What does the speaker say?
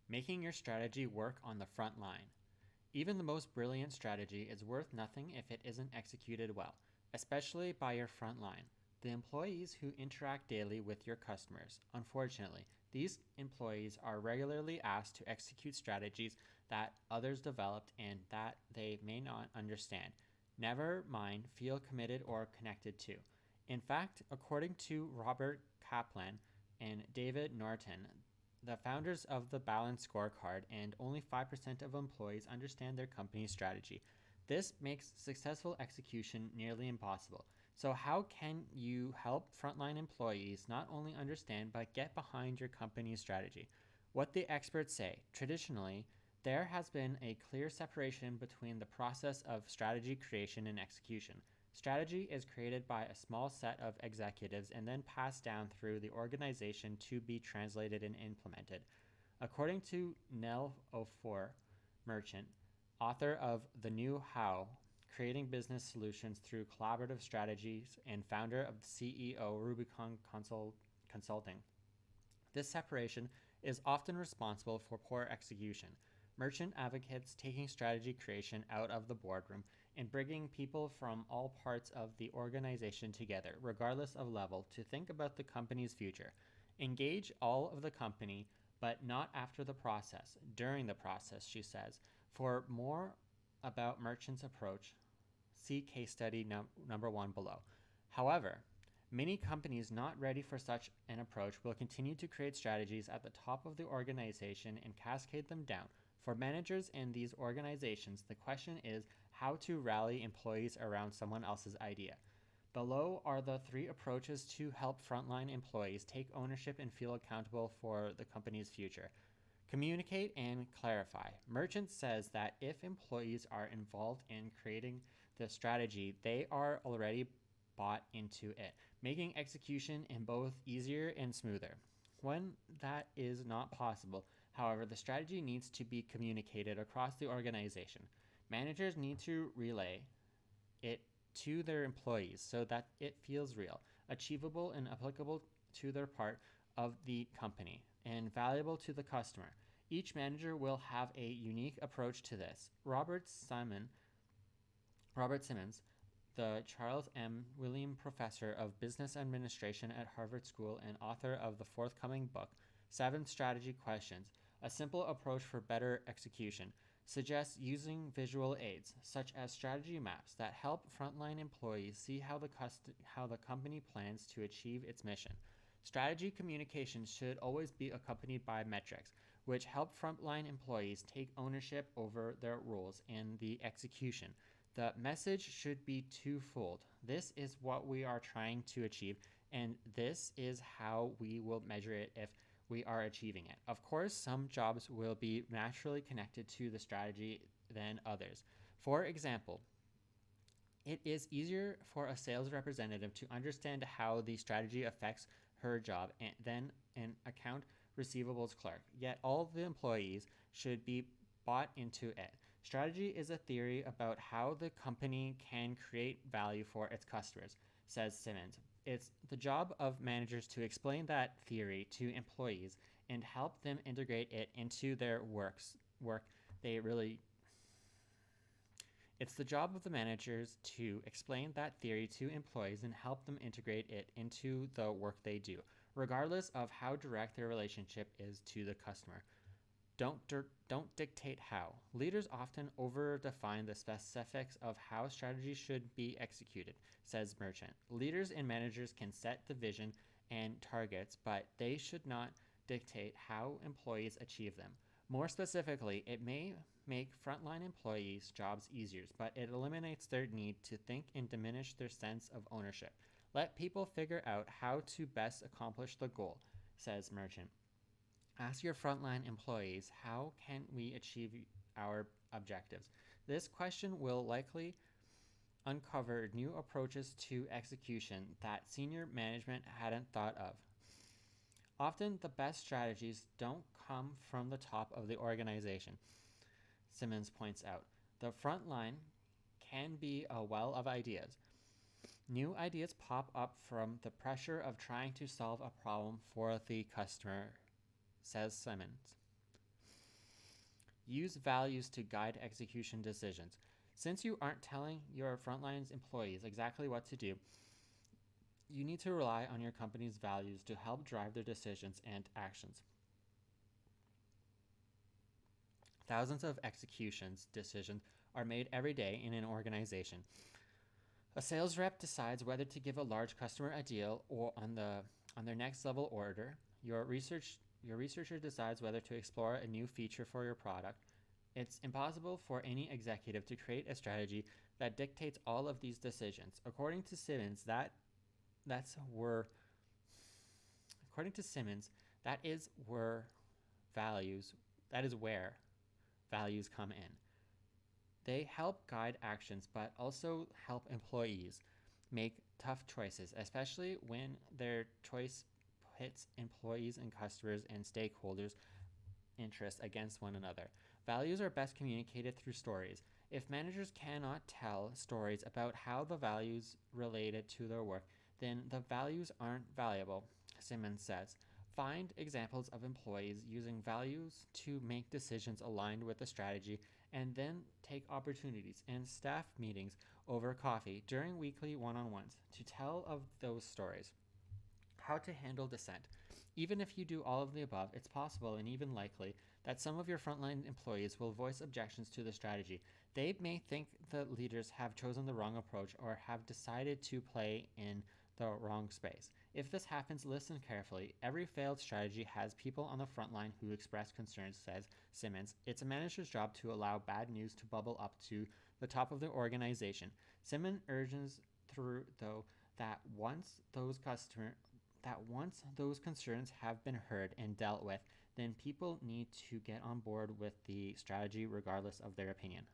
Making your strategy work on the front line. Even the most brilliant strategy is worth nothing if it isn't executed well, especially by your front line, the employees who interact daily with your customers. Unfortunately, these employees are regularly asked to execute strategies that others developed and that they may not understand, never mind feel committed or connected to. In fact, according to Robert Kaplan and David Norton, the founders of the Balanced Scorecard, and only 5% of employees understand their company's strategy. This makes successful execution nearly impossible. So, how can you help frontline employees not only understand but get behind your company's strategy? What the experts say: traditionally, there has been a clear separation between the process of strategy creation and execution. Strategy is created by a small set of executives and then passed down through the organization to be translated and implemented. According to Nell Ofor Merchant, author of The New How: Creating Business Solutions Through Collaborative Strategies and founder of the CEO Rubicon Consulting, this separation is often responsible for poor execution. Merchant advocates taking strategy creation out of the boardroom and bringing people from all parts of the organization together, regardless of level, to think about the company's future. Engage all of the company, but not after the process, during the process, she says. For more about Merchant's approach, see case study number 1 below. However, many companies not ready for such an approach will continue to create strategies at the top of the organization and cascade them down. For managers in these organizations, the question is how to rally employees around someone else's idea. Below are the 3 approaches to help frontline employees take ownership and feel accountable for the company's future. Communicate and clarify. Merchant says that if employees are involved in creating the strategy, they are already bought into it, making execution in both easier and smoother. When that is not possible, however, the strategy needs to be communicated across the organization. Managers need to relay it to their employees so that it feels real, achievable, and applicable to their part of the company, and valuable to the customer. Each manager will have a unique approach to this. Robert Simmons, the Charles M. William Professor of Business Administration at Harvard School and author of the forthcoming book, 7 Strategy Questions: A Simple Approach for Better Execution, suggests using visual aids, such as strategy maps, that help frontline employees see how the company plans to achieve its mission. Strategy communication should always be accompanied by metrics, which help frontline employees take ownership over their roles and the execution. The message should be twofold. This is what we are trying to achieve, and this is how we will measure it if we are achieving it. Of course, some jobs will be naturally connected to the strategy than others. For example, it is easier for a sales representative to understand how the strategy affects her job than an account receivables clerk. Yet all the employees should be bought into it. Strategy is a theory about how the company can create value for its customers, says Simmons. It's the job of managers to explain that theory to employees and help them integrate it into their work they really It's the job of the managers to explain that theory to employees and help them integrate it into the work they do, regardless of how direct their relationship is to the customer. Don't dictate how. Leaders often overdefine the specifics of how strategy should be executed, says Merchant. Leaders and managers can set the vision and targets, but they should not dictate how employees achieve them. More specifically, it may make frontline employees' jobs easier, but it eliminates their need to think and diminish their sense of ownership. Let people figure out how to best accomplish the goal, says Merchant. Ask your frontline employees, how can we achieve our objectives? This question will likely uncover new approaches to execution that senior management hadn't thought of. Often, the best strategies don't come from the top of the organization, Simmons points out. The front line can be a well of ideas. New ideas pop up from the pressure of trying to solve a problem for the customer, says Simmons. Use values to guide execution decisions. Since you aren't telling your frontline employees exactly what to do, you need to rely on your company's values to help drive their decisions and actions. Thousands of executions decisions are made every day in an organization. A sales rep decides whether to give a large customer a deal or on their next level order. Your researcher decides whether to explore a new feature for your product. It's impossible for any executive to create a strategy that dictates all of these decisions. That's where according to Simmons, that is where values that is where values come in. They help guide actions but also help employees make tough choices, especially when their choice pits employees and customers and stakeholders' interests against one another. Values are best communicated through stories. If managers cannot tell stories about how the values related to their work, then the values aren't valuable, Simmons says. Find examples of employees using values to make decisions aligned with the strategy, and then take opportunities in staff meetings over coffee during weekly one on ones to tell of those stories. How to handle dissent. Even if you do all of the above, it's possible and even likely that some of your frontline employees will voice objections to the strategy. They may think the leaders have chosen the wrong approach or have decided to play in the wrong space. If this happens, listen carefully. Every failed strategy has people on the front line who express concerns, says Simmons. It's a manager's job to allow bad news to bubble up to the top of the organization. Simmons urges through, though, that once those concerns have been heard and dealt with, then people need to get on board with the strategy regardless of their opinion.